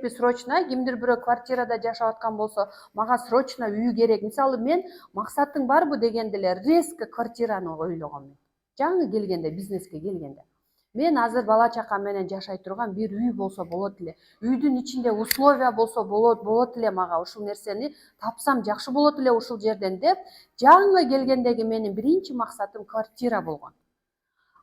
керекпи срочно, кимдир бирөө квартирада жашап аткан болсо, мага срочно үй керек. Мисалы мен максатың барбы дегенде эле резко квартираны ойлогом. Жаңы келгенде, бизнеске келгенде. Мен азыр бала чакам менен жашай турган бир үй болсо болот эле. Үйдүн ичинде условия болсо болот эле, мага ушул нерсени тапсам жакшы болот эле ушул жерден деп, жаңы келгендеги менин биринчи максатым квартира болгон.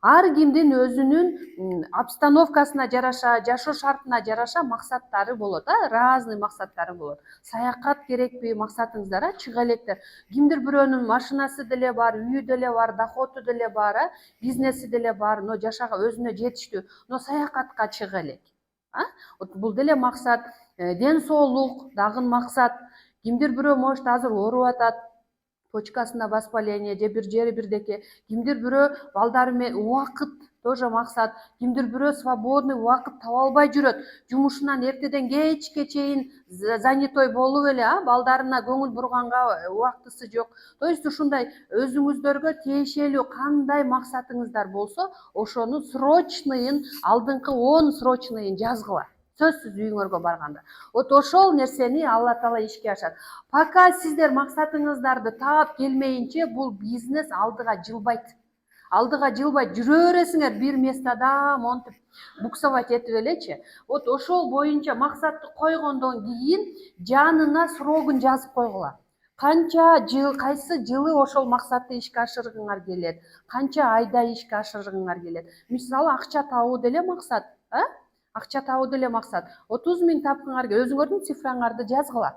Ар кимдин өзүнүн обстановкасына жараша, жашоо шартына жараша максаттары болот, разный максаттары болот. Саякат керекпи максатыңыздар, чыга электер. Кимдир бирөөнүн машинасы деле бар, үйү деле бар, доходу деле бар, бизнеси деле бар, но жашага өзүнө жетиштүү, но саякатка чыга элек. Бул деле максат. Ден соолук дагы максат. Кимдир бирөө может азыр ооруп атат, почкасында воспаление же бир жери бирдеке, кимдир бирөө балдары менен убакыт тоже максат, кимдир бирөө свободный убакыт таба албай жүрөт, жумушунан эртеден кечке чейин занятой болуп эле, балдарына көңүл бурганга убактысы жок. То есть ушундай өзүңүздөргө тиешелүү кандай максатыңыздар болсо, ошону срочныйын, алдыңкы 10 срочныйын жазгыла. Сөзсүз үйүңөргө барганда. Ошол нерсени Алла Таала ишке ашат. Пока сиздер максатыңыздарды таап келмейинче, бул бизнес алдыга жылбайт. Алдыга жылбайт, жүрө бересиңер бир местада монтип буксовать этип элечи. Ошол боюнча максатты койгондон кийин жанына срогун жазып койгула. Канча жыл, кайсы жылы ошол максатты ишке ашыргыңар келет, канча айда ишке ашыргыңар келет. Мисалы акча табуу деле максат, акча табуу деле максат. 30 000 тапкыңар, өзүңөрдүн цифраңарды жазгыла.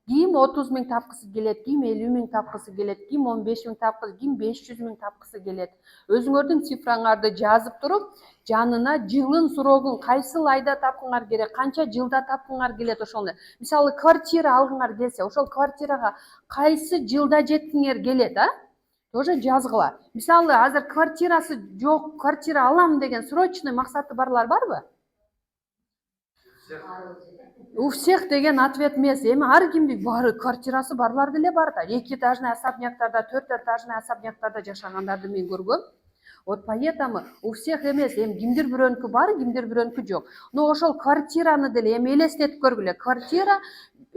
Ким 30 000 тапкысы келет, ким 50 000 тапкысы келет, ким 15 000 тапкысы, ким 500 000 тапкысы келет. Өзүңөрдүн цифраңарды жазып туруп, жанына жылын срогун кайсыл айда тапкыңар керек, канча жылда тапкыңар келет ошону. Мисалы квартира алгыңар келсе, ошол квартирага кайсы жылда жеткиңер келет, тоже жазгыла. Мисалы азыр квартирасы жок, квартира алам деген срочный максаты барлар барбы? У всех деген ответ эмес. Эми ар кимдин баары квартирасы барлар деле бар да. 2 этажный особняктарда, 4 этажный особняктарда жашагандарды мен көргөм. Поэтому у всех эмес. Эми кимдир бирөөнүкү бар, кимдир бирөөнүкү жок. Но ошол квартираны деле эми элестетип көргүлө. Квартира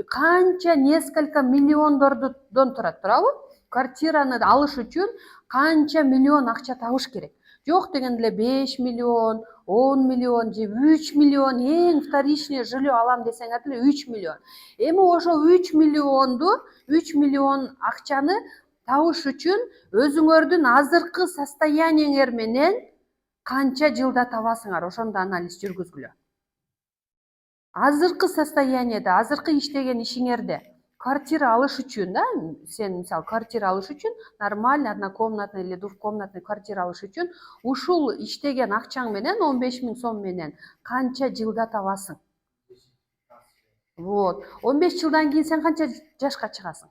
канча несколько миллиондордон турат, туурабы? Квартираны алыш үчүн канча миллион акча табыш керек. Жок дегенде 5 миллион, 10 миллион же 3 миллион, эң вторичный жилье алам десеңер деле 3 миллион. Эми ошол 3 миллион акчаны табыш үчүн өзүңөрдүн азыркы состояниеңер менен канча жылда табасыңар, ошондо анализ жүргүзгүлө. Азыркы состояниеде, азыркы иштеген ишиңерде квартира алыш үчүн, сен мисалы квартира алыш үчүн, нормальный однокомнатный или двухкомнатный квартира алыш үчүн ушул иштеген акчаң менен 15 000 сом менен канча жылда табасың? 15 жылдан кийин сен канча жашка чыгасың?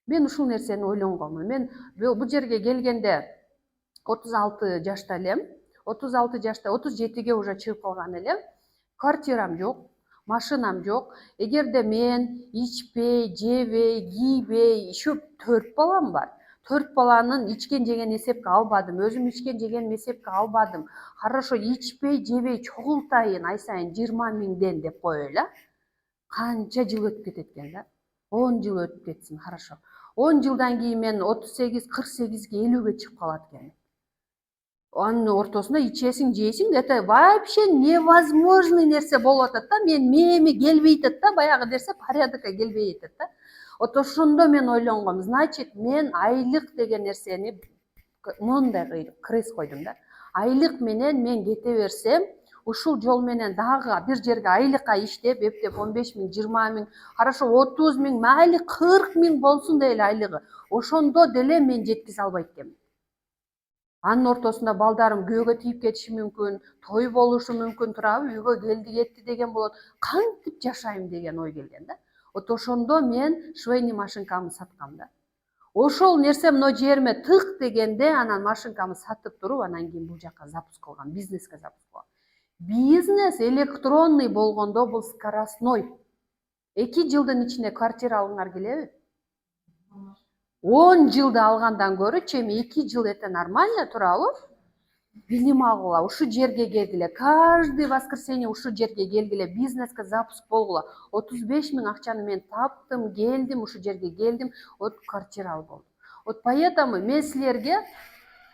Мен ушул нерсени ойлонгонмун. Мен бул жерге келгенде 36 жашта элем. 36 жашта, 37ге уже чыгып калган элем. Квартирам жок, машинам жок. Эгерде мен ичпей, жебей, кийбей, еще 4 балам бар. 4 баланын ичкен жеген эсепке албадым, өзүм ичкен жеген эсепке албадым. Хорошо, ичпей, жебей чогултайын ай сайын 20 000ден деп коелу. Канча жыл өтүп кетет экен да? 10 жыл өтүп кетсин, хорошо. 10 жылдан кийин мен 38, 48ге, 50ге чыгып калат экен. Анын ортосунда ичесиң, жейсиң, это вообще невозможный нерсе болуп атат да. Меми келбей атат да, баягы нерсе порядокко келбей атат да. Ошондо мен ойлонгом, значит, мен айлык деген нерсени мондай крест койдум да. Айлык менен мен кете берсем, ушул жол менен дагы бир жерге айлыкка иштеп, эптеп 15 000, 20 000, хорошо 30 000, майли 40 000 болсун дейли айлыгы. Ошондо деле мен жеткизе албайт экенмин. Анын ортосунда балдарым күйөөгө тийип кетиши мүмкүн, той болушу мүмкүн, туурабы, үйгө келди кетти деген болот. Кантип жашайм деген ой келген да. Ошондо мен швейный машинкамды саткам да. Ошол нерсе мына жериме тык дегенде, анан машинкамды сатып туруп, анан кийин бул жака запуск кылгам, бизнеске запуск кылгам. Бизнес электронный болгондо бул скоростной. 2 жылдын ичинде квартира алгыңар келеби? 10 жылда алгандан көрү, эми 2 жыл это нормально, туурабы? билим алгыла, ушул жерге келгиле, каждый воскресенье ушул жерге келгиле, бизнеске запуск болгула. 35.000 акчаны мен таптым, келдим, ушул жерге келдим, вот квартира алып болдум. Вот поэтому мен силерге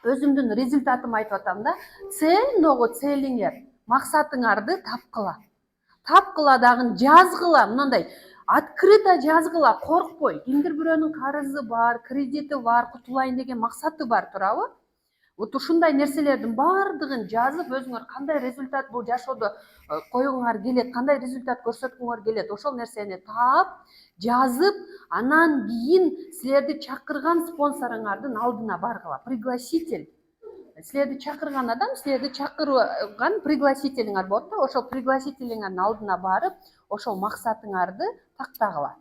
өзүмдүн результатымды айтып атам да. Целиңер, максатыңарды тапкыла дагы жазгыла, мындай открыто жазгыла, коркпой. Кимдир бирөөнүн карызы бар, кредити бар, кутулайын деген максаты бар, туурабы? Вот ушундай нерселердин баардыгын жазып, өзүңөр кандай результат бул жашоодо койгуңар келет, кандай результат көрсөткүңөр келет, ошол нерсени таап, жазып, анан кийин силерди чакырган спонсоруңардын алдына баргыла. Пригласитель. Силерди чакырган адам, силерди чакырган пригласителиңер болот да, ошол пригласителиңердин алдына барып, ошол максатыңарды тактагыла.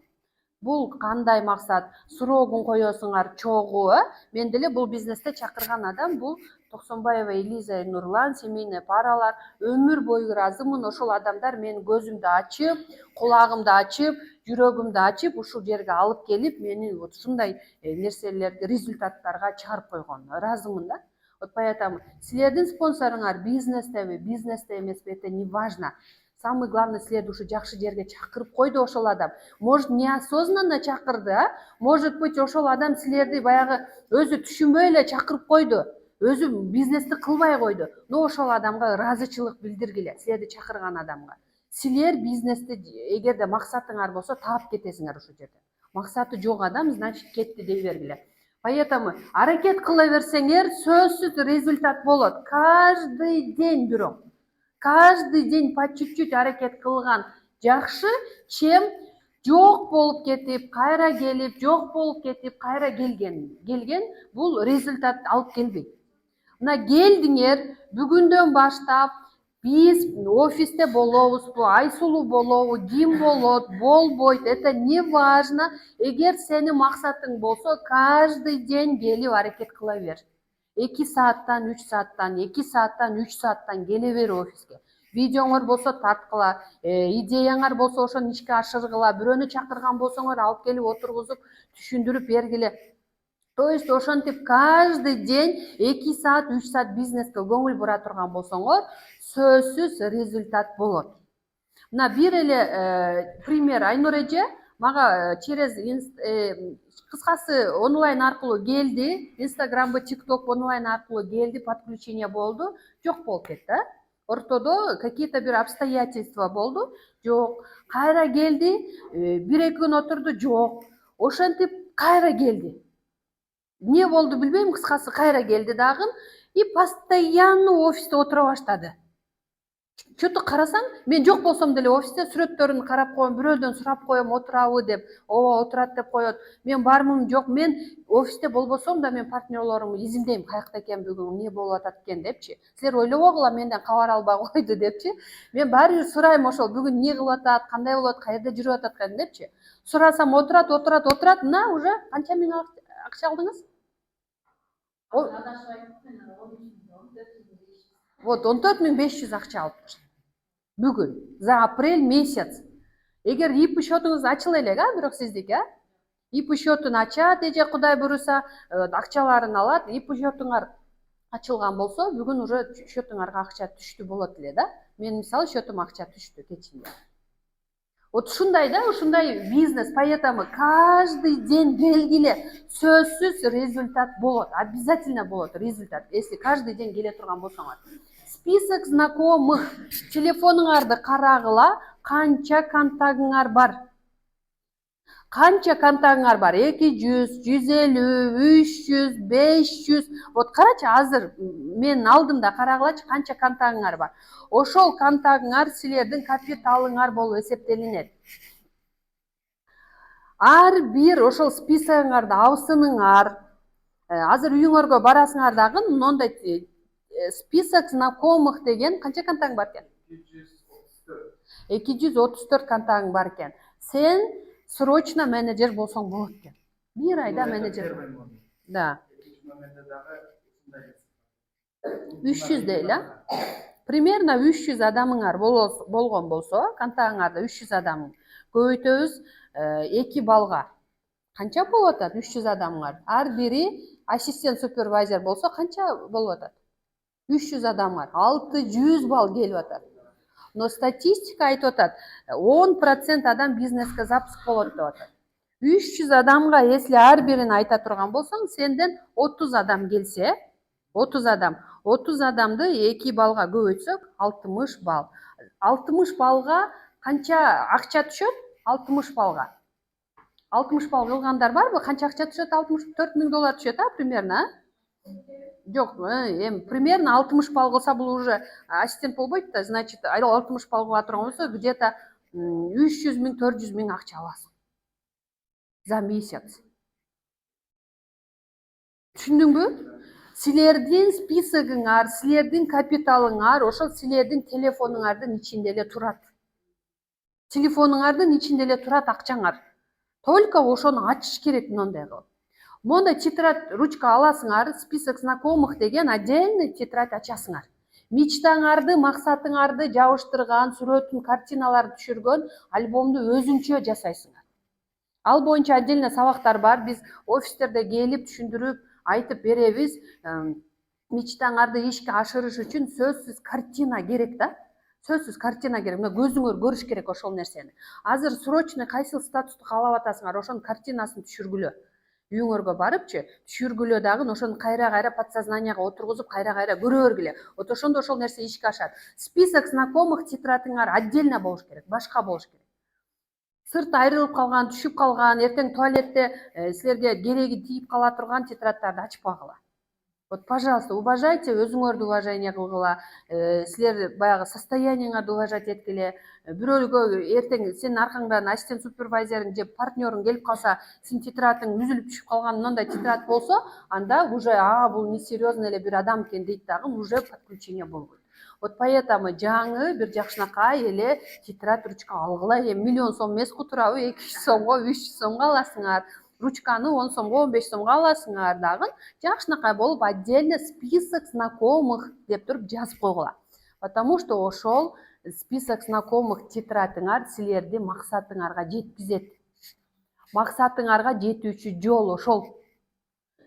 Бул кандай максат? Срогун коесуңар чогуу, мен деле бул бизнесте чакырган адам бул Токсонбаева Элиза Нурлан, семейный паралар, өмүр бою ыраазымын. Ошол адамдар менин көзүмдү ачып, кулагымды ачып, жүрөгүмдү ачып, ушул жерге алып келип, мени вот ушундай нерселерди, результаттарга чыгарып койгон. Ыраазымын да. Вот поэтому силердин спонсоруңар бизнесте эмеспи, это не важно. Самый главный силерди ушу жакшы жерге чакырып койду ошол адам. Может, неосознанно чакырды, может быть, ошол адам силерди баягы өзү түшүнбөй эле чакырып койду. Өзү бизнести кылбай койду. Но ошол адамга ыраазычылык билдиргиле, силерди чакырган адамга. Силер бизнести эгерде максатыңар болсо таап кетесиңер ушул жерде. Максаты жок адам, значит, кетти дей бергиле. Поэтому аракет кыла берсеңер, сөзсүз результат болот. Каждый день бирок. Каждый день по чуть-чуть аракет кылган жакшы, чем жок болуп кетип, кайра келип, жок болуп кетип, кайра келген бул результат алып келбейт. Мына келдиңер, бүгүндөн баштап биз офисте болобузбу, Айсулуу болобу, ким болот, болбойт, это не важно. Эгер сенин максатың болсо, каждый день келип аракет кыла бер. 2 сааттан 3 сааттан, 2 сааттан 3 сааттан келе бер офиске. Видеоңор болсо тарткыла, идеяңар болсо ошону ишке ашыргыла, бирөөнү чакырган болсоңор алып келип отургузуп түшүндүрүп бергиле. То есть ошентип каждый день 2 саат 3 саат бизнеске көңүл бура турган болсоңор, сөзсүз результат болот. Мына бир эле пример, Айнур эже мага через кыскасы онлайн аркылуу келди, Инстаграмбы, ТикТок онлайн аркылуу келди, подключение болду, жок болуп кетти. Ортодо какие-то бир обстоятельства болду, жок. Кайра келди, 1-2 күн отурду, жок. Ошентип кайра келди. Не болду билбейм, кыскасы кайра келди дагы и постоянно офисте отура баштады. Чөтү карасаң, мен жок болсом деле офисте сүрөттөрүн карап коем, бирөөдөн сурап коем, отурабы деп, ооба отурат деп коет. Мен бармын, жок, мен офисте болбосом да мен партнерлорумду изилдейм, каякта экен бүгүн, эмне болуп атат экен депчи. Силер ойлобогула менден кабар албай койду депчи. Мен баары бир сурайм, ошол бүгүн эмне кылып атат, кандай болот, каерде жүрүп атат экен депчи. Сурасам отурат, мына уже канча миң акча алдыңыз? Вот 14.500 акча алыптыр. Бүгүн за апрель месяц. Эгер ИП счетуңуз ачыла элек, бирок сиздики, ИП счетун ачат, эже Кудай буюрса, акчаларын алат. ИП счетуңар ачылган болсо, бүгүн уже счетуңарга акча түштү болот эле да. Мен мисалы счетума акча түштү кечинде. Вот ушундай да, ушундай бизнес, поэтому каждый день келгиле, сөзсүз результат болот, обязательно болот результат, если каждый день келе турган болсоңор. Список знакомых, телефонуңарды карагыла, канча контагыңар бар. Канча контагыңар бар? 200, 150, 300, 500. Вот карачы, азыр мен алдымда карагылачы канча контагыңар бар. Ошол контагыңар силердин капиталыңар болуп эсептелинет. Ар бир ошол списогуңарды абсыныңар. Азыр үйүңөргө барасыңар дагы, мондай список знакомых деген канча контагың бар экен? 234 контагың бар экен. Сен срочно менеджер болсоң болот экен. Бир айда менеджер. Да. 300 дейли, примерно 300 адамыңар болгон болсо, контагыңарда 300 адам. Көбөйтөбүз 2 балга. Канча болуп атат 300 адамыңар? Ар бири ассистент супервайзер болсо канча болуп атат? 300 адам бар, 600 балл келіп атат. Но статистика айтып атат, 10% адам бизнеске запуск болот деп атат. 300 адамға, если ар бирин айта турган болсоң, сенден 30 адам келсе, 30 адам, 30 адамды 2 балга көбөйтсөк, 60 балл. 60 балга канча акча түшөт? 60 балга. 60 балл кылгандар барбы? Канча акча түшөт? 64 000 доллар түшөт, примерно, Жок, примерно 60 балл кылса бул уже ассистент болбойт да, значит, 60 балл кыла турган болсо, где-то 300 000, 400 000 акча аласың за месяц. Түшүндүңбү? Силердин списогуңар, силердин капиталыңар ошол силердин телефонуңардын ичинде эле турат. Телефонуңардын ичинде эле турат акчаңар. Только ошону ачыш керек мындай кылып. Монда тетрадь, ручка аласыңар, список знакомых деген отдельный тетрадь ачасыңар. Мечтаңарды, максатыңарды жабыштырган, сүрөтүн, картиналарды түшүргөн альбомду өзүнчө жасайсыңар. Ал боюнча отдельно сабактар бар. Биз офистерде келип түшүндүрүп, айтып беребиз. Мечтаңарды ишке ашырыш үчүн сөзсүз картина керек да. Сөзсүз картина керек. Мына көзүңөр көрүш керек ошол нерсени. Азыр срочный кайсыл статусту каалап атасыңар, ошонун картинасын түшүргүлө. Үйүңөргө барыпчы, түшүргүлө дагы ошону кайра-кайра подсознанияга отургузуп, кайра-кайра көрө бергиле. Вот ошондо ошол нерсе ишке ашат. Список знакомых тетрадыңар отдельно болуш керек, башка болуш керек. Сырт айрылып калган, түшүп калган, эртең туалетте силерге кереги тийип кала турган тетраддарды ачпагыла. Вот, пожалуйста, уважайте, өзүңөрдү уважение кылгыла, силер баягы состояниеңарды уважать эткиле. Бирөөгө эртең сенин аркаңдан ассистент супервайзериң же партнерың келип калса, сенин тетрадың үзүлүп түшүп калган мындай тетрадь болсо, анда уже бул несерьезный эле бир адам экен дейт дагы, уже подключение болбойт. Вот поэтому жаңы бир жакшынакай эле тетрадь, ручка алгыла. Миллион сом эмес турабы, 200 сомго, 300 сомго аласыңар. Ручканы 10 сомго, 15 сомго аласыңар дагы, жакшынакай болуп отдельно список знакомых деп туруп жазып койгула. Потому что ошол список знакомых тетрадыңар силерди максатыңарга жеткизет. Максатыңарга жетүүчү жол ошол.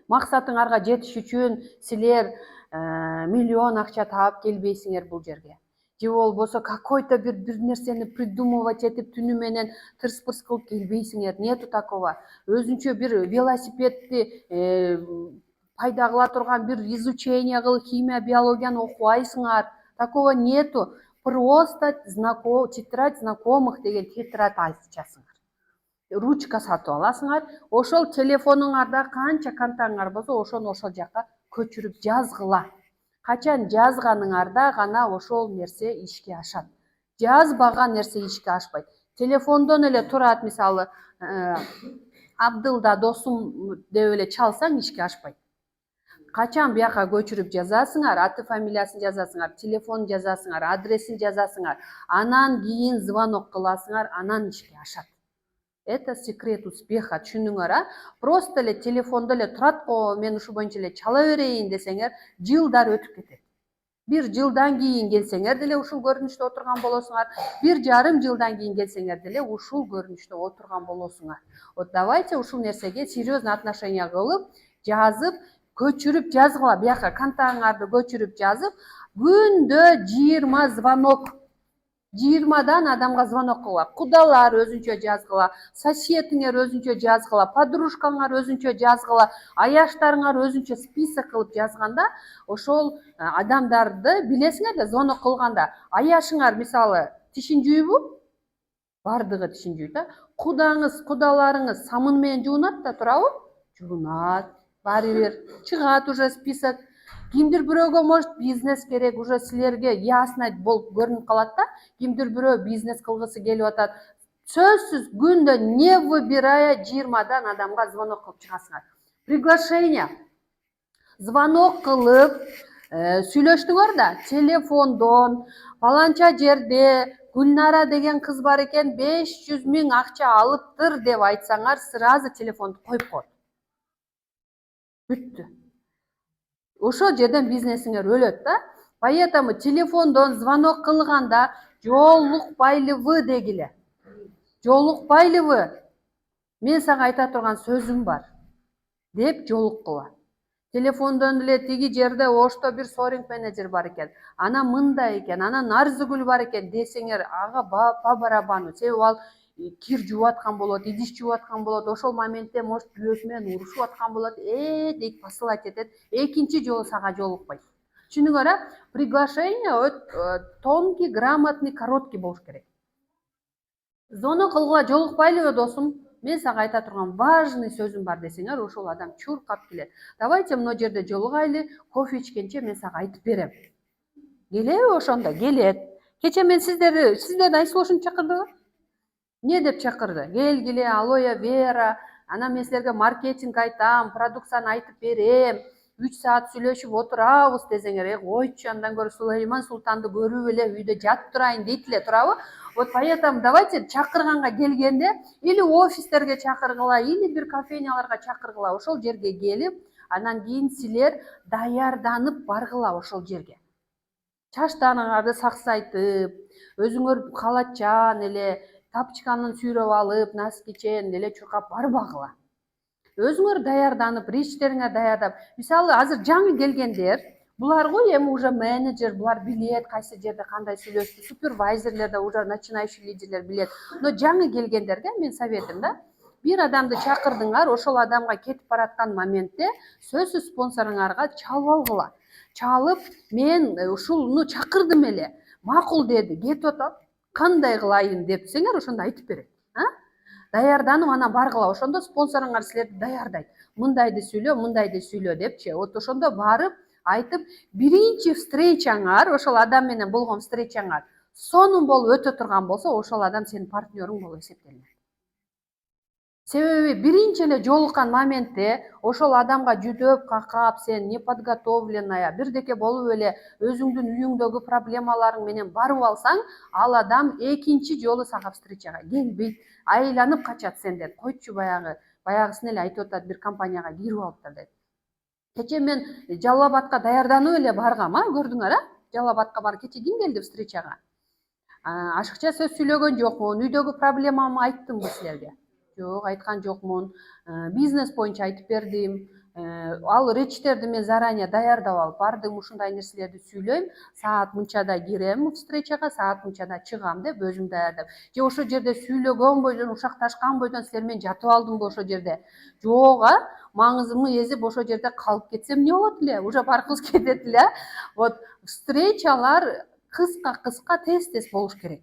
Максатыңарга жетиш үчүн силер миллион акча таап келбейсиңер бул жерге. Же болбосо какой-то бир нерсени придумывать этип түнү менен тырс-пырс кылып келбейсиңер. Нету такого. Өзүнчө бир велосипедди пайда кыла турган бир изучение кылып, химия, биологияны окубайсыңар. Такого нету. Просто тетрадь знакомых деген тетрадь ачасыңар. Ручка сатып аласыңар. Ошол телефонуңарда канча контактыңар болсо, ошону ошол жака көчүрүп жазгыла. Качан жазганыңарда гана ошол нерсе ишке ашат. Жазбаган нерсе ишке ашпайт. Телефондон эле турат, мисалы, Абдылда досум деп эле чалсаң ишке ашпайт. Качан бияка көчүрүп жазасыңар, аты фамилиясын жазасыңар, телефон жазасыңар, адресин жазасыңар, анан кийин звонок кыласыңар, анан ишке ашат. Это секрет успеха, түшүндүңөр, Просто эле телефондо эле турат го, мен ушу боюнча эле чала берейин десеңер, жылдар өтүп кетет. Бир жылдан кийин келсеңер деле ушул көрүнүштө отурган болосуңар, 1,5 жылдан кийин келсеңер деле ушул көрүнүштө отурган болосуңар. Вот давайте ушул нерсеге серьезный отношение кылып, жазып, көчүрүп жазгыла, бияка контактыңарды көчүрүп жазып, күндө 20 звонок, 20дан адамга звонок кылгыла. Кудалар өзүнчө жазгыла, соседиңер өзүнчө жазгыла, подружкаңар өзүнчө жазгыла, аяштарыңар өзүнчө список кылып жазганда, ошол адамдарды билесиңер да, звонок кылганда, аяшыңар мисалы тишин жуйбу? Бардыгы тишин жуйт да. Кудаңыз, кудаларыңыз самын менен жуунат да турабы? Жуунат. Баары бир чыгат уже список. Кимдир бирөөгө может бизнес керек, уже силерге ясно болуп көрүнүп калат да. Кимдир бирөө бизнес кылгысы келип атат. Сөзсүз күндө не выбирая 20дан адамга звонок кылып чыгасыңар. Приглашение. Звонок кылып, сүйлөштүңөр да, телефондон, паланча жерде Гүлнара деген кыз бар экен, 500 000 акча алыптыр деп айтсаңар, сразу телефонду коюп коет. Бүттү. Ошол жерден бизнесиңер өлөт да. Поэтому телефондон звонок кылганда жолукпайлы вы дегиле. Жолукпайлы вы. Мен сага айта турган сөзүм бар деп жолуккула. телефондон эле тиги жерде Ошто бир соринг менеджер бар экен, анан мындай экен, анан Нарзыгүл бар экен десеңер, ага по барабану. Себеби ал кир жууп аткан болот, идиш жууп аткан болот, ошол моментте может күйөөсү менен урушуп аткан болот, дейт посылать этет, экинчи жолу сага жолукпайт. Түшүнүңөр, приглашение тонкий, грамотный, короткий болуш керек. Зоно кылгыла жолукпайлыбы досум? Мен сага айта турган важный сөзүм бар десеңер, ошол адам чуркап келет. Давайте мына жерде жолугайлы, кофе ичкенче мен сага айтып берем. Келеби ошондо? Келет. Кече мен сиздерди Айсул ушинтип чакырдыбы? Не деп чакырды? Келгиле, алоэ вера, анан мен силерге маркетинг айтам, продукцияны айтып берем, 3 саат сүйлөшүп отурабыз десеңер, койчу, андан көрө Сулайман Султанды көрүп эле үйдө жатып турайын дейт эле турабы? Вот поэтому давайте чакырганга келгенде или офистерге чакыргыла, или бир кофейняларга чакыргыла, ошол жерге келип, анан кийин силер даярданып баргыла ошол жерге. Чачтарыңарды саксайтып, өзүңөр халатчан эле тапочканын сүйрөп алып, носкичен эле чуркап барбагыла. Өзүңөр даярданып, речтериңе даярдап. Мисалы, азыр жаңы келгендер, булар го эми уже менеджер, булар билет кайсы жерде кандай сүйлөштү, супервайзерлер да уже начинающий лидерлер билет. Но жаңы келгендерге мен советим да, бир адамды чакырдыңар, ошол адамга кетип бараткан моментте сөзсүз спонсоруңарга чалып алгыла. Чалып, мен ушуну чакырдым эле, макул деди, кетип атат, кандай кылайын депсеңер, ошондо айтып берет. Даярданып анан баргыла, ошондо спонсоруңар силерди даярдайт. Мындайды сүйлө депчи. Вот ошондо барып айтып, биринчи встречаңар, ошол адам менен болгон встречаңар сонун болуп өтө турган болсо, ошол адам сенин партнерың болуп эсептелинет. Себеби биринчи эле жолуккан моментте ошол адамга жүдөп какап, сен неподготовленная, бирдеке болуп эле өзүңдүн үйүңдөгү проблемаларың менен барып алсаң, ал адам экинчи жолу сага встречага келбейт, айланып качат сенден. Койчу баягысын эле айтып атат, бир компанияга кирип алыптыр дейт. Кече мен Жалал Абадка даярданып эле баргам, көрдүңөр, Жалал Абадка бар. Кече ким келди встречага? Ашыкча сөз сүйлөгөн жокмун, үйдөгү проблемамды айттымбы силерге? Жок, айткан жокмун. Бизнес боюнча айтып бердим. Ал речтерди мен заранее даярдап алып бардым, ушундай нерселерди сүйлөйм, саат мынчада кирем встречага, саат мынчада чыгам деп өзүм даярдап. Же ошол жерде сүйлөгөн бойдон, ушакташкан бойдон силер менен жатып алдымбы ошол жерде? Жок, маңызымды эзип ошол жерде калып кетсем эмне болот эле? Уже баркыбыз кетет эле. Вот встречалар кыска тез болуш керек.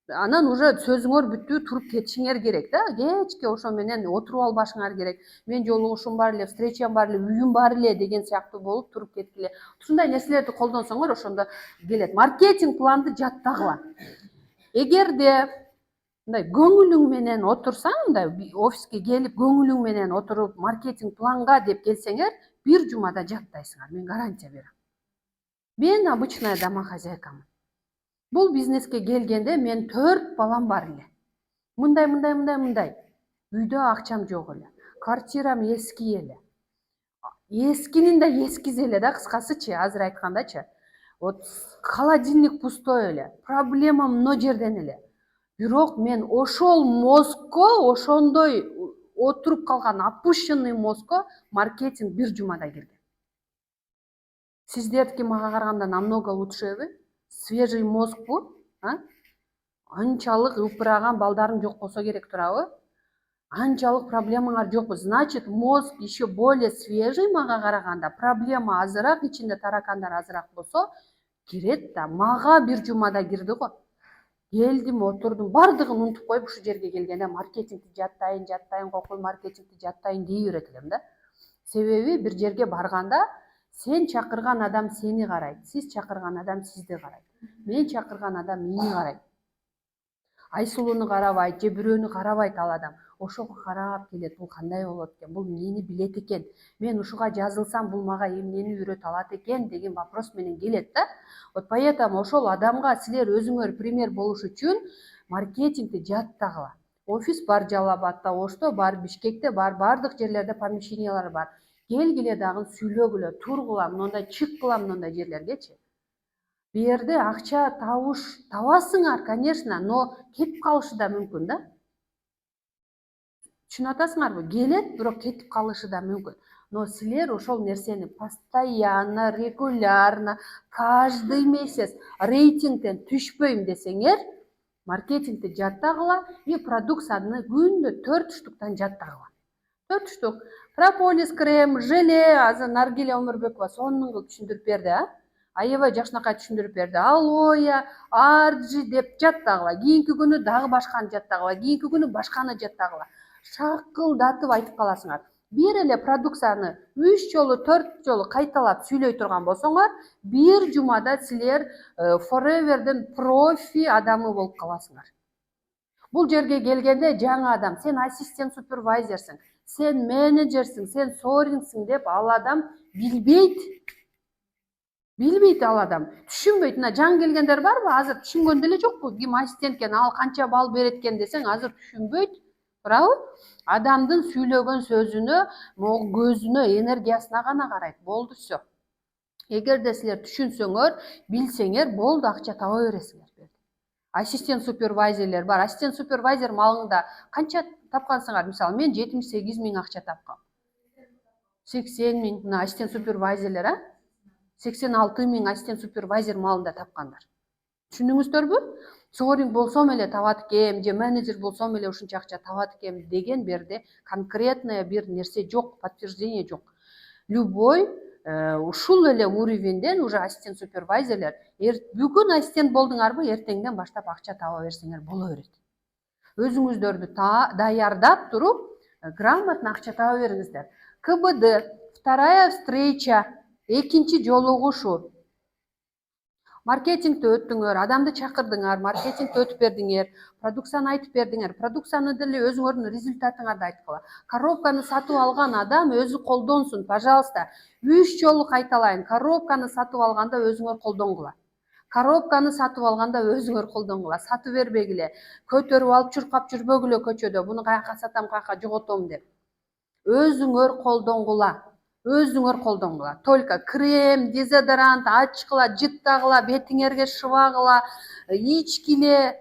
Анан уже сөзүңөр бүттү, туруп кетишиңер керек да. Кечке ошо менен отуруп албашыңар керек. Мен жолугушум бар эле, встречам бар эле, үйүм бар эле деген сыяктуу болуп туруп кеткиле. Ушундай нерселерди колдонсоңор ошондо келет. Маркетинг планды жаттагыла. Эгерде мындай көңүлүң менен отурсаң, мындай офиске келип көңүлүң менен отуруп маркетинг планга деп келсеңер, бир жумада жаттайсыңар, мен гарантия берем. Мен обычная домохозяйкамын. Бул бизнеске келгенде мен 4 балам бар эле. Мындай. Үйдө акчам жок эле. Квартирам эски эле. Эскинин да эскизи эле да, кыскасычы, азыр айткандачы. Вот холодильник пустой эле. Проблема мына жерден эле. Бирок мен ошол мозгко, ошондой отуруп калган опущенный мозгко маркетинг бир жумада келген. Сиздердики мага караганда намного лучшеби? Свежий мозг бу, анчалык упыраган балдарың жок болсо керек турабы? Анчалык проблемаңар жокпу? Значит, мозг еще более свежий мага караганда, проблема азыраак, ичинде таракандар азыраак болсо, кирет да. Мага бир жумада кирди го. Келдим, отурдум, бардыгын унутуп коюп ушул жерге келгенде маркетингди жаттайын, кокуй маркетингди жаттайын дей берет элем да. Себеби бир жерге барганда сен чакырган адам сени карайт, сиз чакырган адам сизди карайт. Мен чакырган адам мени карайт. Айсулууну карабайт, же бирөөнү карабайт ал адам. Ошого карап келет, бул кандай болот экен, бул эмнени билет экен, мен ушуга жазылсам бул мага эмнени үйрөтө алат экен деген вопрос менен келет да. Вот поэтому ошол адамга силер өзүңөр пример болуш үчүн маркетингди жаттагыла. Офис бар Жалал Абадта, Ошто бар, Бишкекте бар, бардык жерлерде помещениялар бар. Келгиле дагы сүйлөгүлө, тургула, мындай чыккыла мындай жерлергечи. Бу жерде акча табасыңар, конечно, но кетип калышы да мүмкүн да. Түшүнүп атасыңарбы? Келет, бирок кетип калышы да мүмкүн. но силер ошол нерсени постоянно, регулярно, каждый месяц рейтингден түшпөйм десеңер, маркетингди жаттагыла и продукцияны күндө 4 штуктан жаттагыла. 4 штук. Прополис крем, желе, азыр Наргиле Омурбекова сонун кылып түшүндүрүп берди, аябай жакшынакай түшүндүрүп берди. Алоя, арджи деп жаттагыла. Кийинки күнү дагы башканы жаттагыла. Кийинки күнү башканы жаттагыла. Шакылдатып айтып каласыңар. Бир эле продукцияны 3 жолу, 4 жолу кайталап сүйлөй турган болсоңор, бир жумада силер Forever'дин профи адамы болуп каласыңар. Бул жерге келгенде жаңы адам, сен ассистент супервайзерсиң, сен менеджерсиң, сен сорингсиң деп ал адам билбейт. Билбейт ал адам. Түшүнбөйт. Мына жаңы келгендер барбы? Азыр түшүнгөн деле жокпу. Ким ассистент экен, ал канча балл берет экен десең, азыр түшүнбөйт. Туурабы? Адамдын сүйлөгөн сөзүнө, көзүнө, энергиясына гана карайт. Болду всё. Эгерде силер түшүнсөңөр, билсеңер, болду, акча таба бересиңер. Ассистент супервайзерлер бар. Ассистент супервайзер малыңда канча тапкансыңар? Мисалы, мен 78 000 акча тапкам. 80 000 мына ассистент супервайзерлер, 86 000 ассистент супервайзер малында тапкандар. Түшүндүңүздөрбү? Соринг болсом эле табат экем, же менеджер болсом эле ушунча акча табат экем деген берде конкретное бир нерсе жок, подтверждение жок. Любой ушул эле уровеньден уже ассистент супервайзерлер, бүгүн ассистент болдуңарбы, эртеңден баштап акча таба берсеңер боло берет. Өзүңүздөрдү даярдап туруп, грамотно акча таба бериңиздер. КБД, вторая встреча, экинчи жолугушуу. Маркетингди өттүңөр, адамды чакырдыңар, маркетингди өтүп бердиңер, продукцияны айтып бердиңер, продукцияны деле өзүңөрдүн результатыңарды айткыла. Коробканы сатып алган адам өзү колдонсун, пожалуйста. 3 жолу кайталайын. Коробканы сатып алганда өзүңөр колдонгула. Коробканы сатып алганда өзүңөр колдонгула. Сатып бербегиле. Көтөрүп алып чуркап жүрбөгүлө көчөдө. Буну каяка сатам, каяка жоготом деп. Өзүңөр колдонгула. Өзүңөр колдонгула. Только крем, дезодорант, ачкыла, жыттагыла, бетиңерге шыбагыла, ичкиле.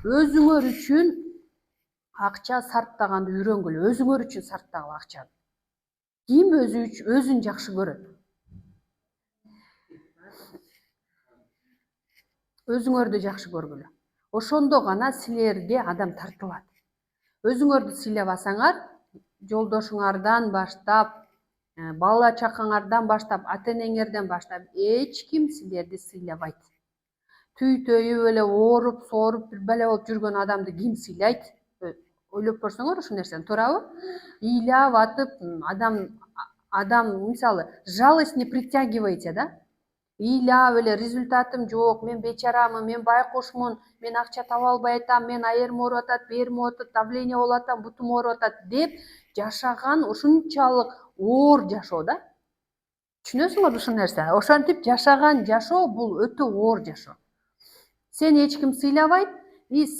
Өзүңөр үчүн акча сарптаганды үйрөнгүлө. Өзүңөр үчүн сарптагыла акчаны. Ким өзүн жакшы көрөт? Өзүңөрдү жакшы көргүлө. Ошондо гана силерге адам тартылат. Өзүңөрдү сыйлабасаңар, жолдошуңардан баштап, бала чакаңардан баштап, ата-энеңерден баштап эч ким силерди сыйлабайт. Түйтөйүп эле ооруп, сооруп, бир бала болуп жүргөн адамды ким сыйлайт? Ойлоп көрсөңөр ушул нерсени, туурабы? Ыйлап атып, адам мисалы, жалость не притягивайте, да? Ыйлап эле результатым жок, мен бечарамын, мен байкушмун, мен акча таба албай атам, мен аерим ооруп атат, берим ооруп атат, давление болуп атам, бутум ооруп атат деп жашаган ушунчалык оор жашоо, да? Түшүнөсүңөрбү ушул нерсе? Ошентип жашаган жашоо бул өтө оор жашоо. Сен эч ким сыйлабайт,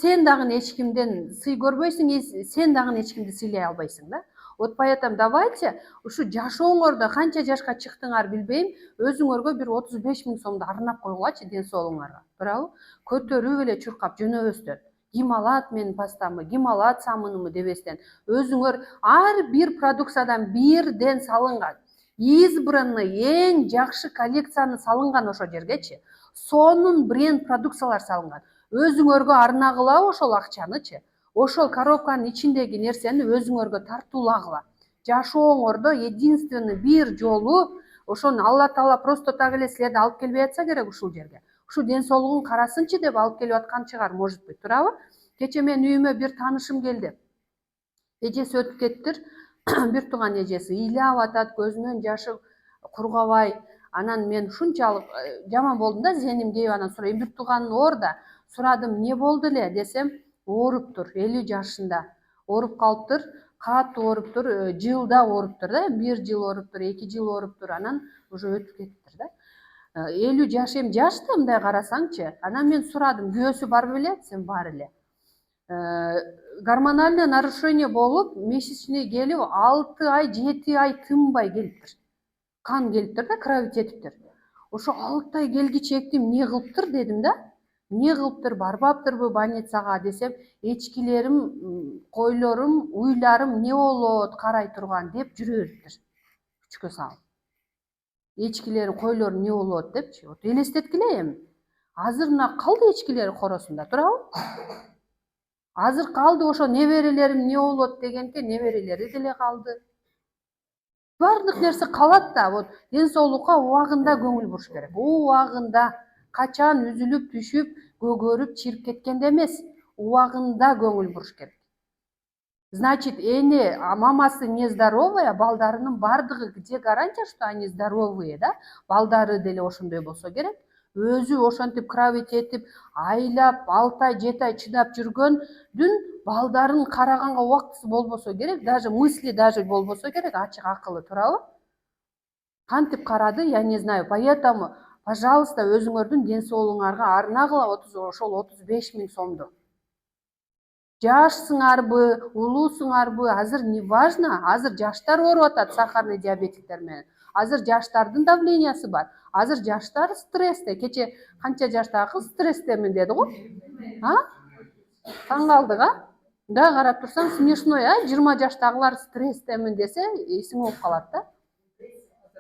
сен дагы эч кимден сый көрбөйсүң, сен дагы эч кимди сыйлай албайсың, да? Вот поэтому давайте ушу жашооңордо канча жашка чыктыңар билбейм, өзүңөргө бир 35 000 сомду арнап койгулачы ден соолугуңарга. Туурабы? Көтөрүп эле чуркап жөнөбөстөн. Ким алат менин пастамы, ким алат самынымы дебестен, өзүңөр ар бир продукциядан бирден салынган, избранный эң жакшы коллекцияны салынган ошол жергечи. Сонун бренд продукциялар салынган. Өзүңөргө арнагыла ошол акчанычы. Ошол коробканын ичиндеги нерсени өзүңөргө тартуулагыла. Жашооңордо единственный бир жолу ошону Алла Таала просто так эле силерди алып келбей атса керек ушул жерге. Ушу ден соолугун карасынчы деп алып келип аткан чыгар, может быть, туурабы? Кече мен үйүмө бир таанышым келди. Эжеси өтүп кеттир, бир тууган эжеси ыйлап атат, көзүнөн жашы кургабай. Анан мен ушунчалык жаман болдум да, зеним кээп анан сурайм, бир тууганың оорда. Сурадым, эмне болду эле десем, ооруптур, 50 жашында. Ооруп калыптыр, катуу ооруптур, жылда ооруптур да, 1 жыл ооруптур, 2 жыл ооруптур, анан уже өтүп кеттир да. 50 жаш, эми жаш да мындай карасаңчы. Анан мен сурадым, күйөөсү бар беле? Сен бар эле. Гормональный нарушение болуп, месячный келип 6 ай, 7 ай тынбай келиптир. Кан келиптир да, крови кетиптир. Ошо 6 ай келгиче эктим, эмне кылыптыр дедим да. Эмне кылыптыр, барбаптырбы больницага десем, эчкилерим, койлорум, уйларым эмне болот карай турган деп жүрө бериптир. күчкө салып эчкилер койлор эмне болот депчи вот элестеткиле эми азыр мына калды эчкилер коросунда турабы азыр калды ошо неберелерим эмне болот дегенде неберелери деле калды баардык нерсе калат да вот ден соолукка убагында көңүл буруш керек убагында качан үзүлүп түшүп көгөрүп чирип кеткенде эмес убагында көңүл буруш керек значит эне мамасы нездоровая балдарынын баардыгы где гарантия что они здоровые да балдары деле ошондой болсо керек өзү ошентип кровить этип айлап 6 ай 7 ай чыдап жүргөндүн балдарын караганга убактысы болбосо керек даже мысли даже болбосо керек ачык акылы туурабы кантип карады я не знаю поэтому пожалуйста өзүңөрдүн ден соолугуңарга арнагыла ошол 35 000 сомду жашсыңарбы улуусуңарбы азыр не важно азыр жаштар ооруп атат сахарный диабетиктер менен азыр жаштардын давлениясы бар азыр жаштар стрессте кече канча жаштагы кыз стресстемин деди го таң калдык мындай карап турсаң смешной 20 жаштагылар стресстемин десе эсиң болуп калат да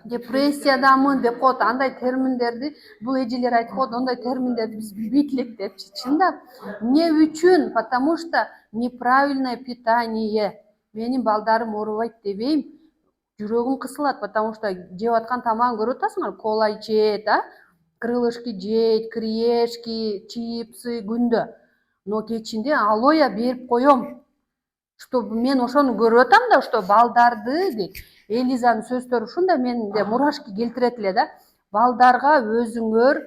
депрессиядамын деп коет андай терминдерди бул эжелер айтып коет ондай терминдерди биз билбейт элек депчи чындап эмне үчүн потому что неправильное питание менин балдарым оорубайт дебейм жүрөгүм кысылат потому что жеп аткан тамагын көрүп атасыңар кола ичет крылышки жейт кириешки чипсы күндө но кечинде алоя берип коем чтобы мен ошону көрүп атам да что балдарды дейт Элизанын сөздөрү ушундай менде мурашки келтирет эле да балдарга өзүңөр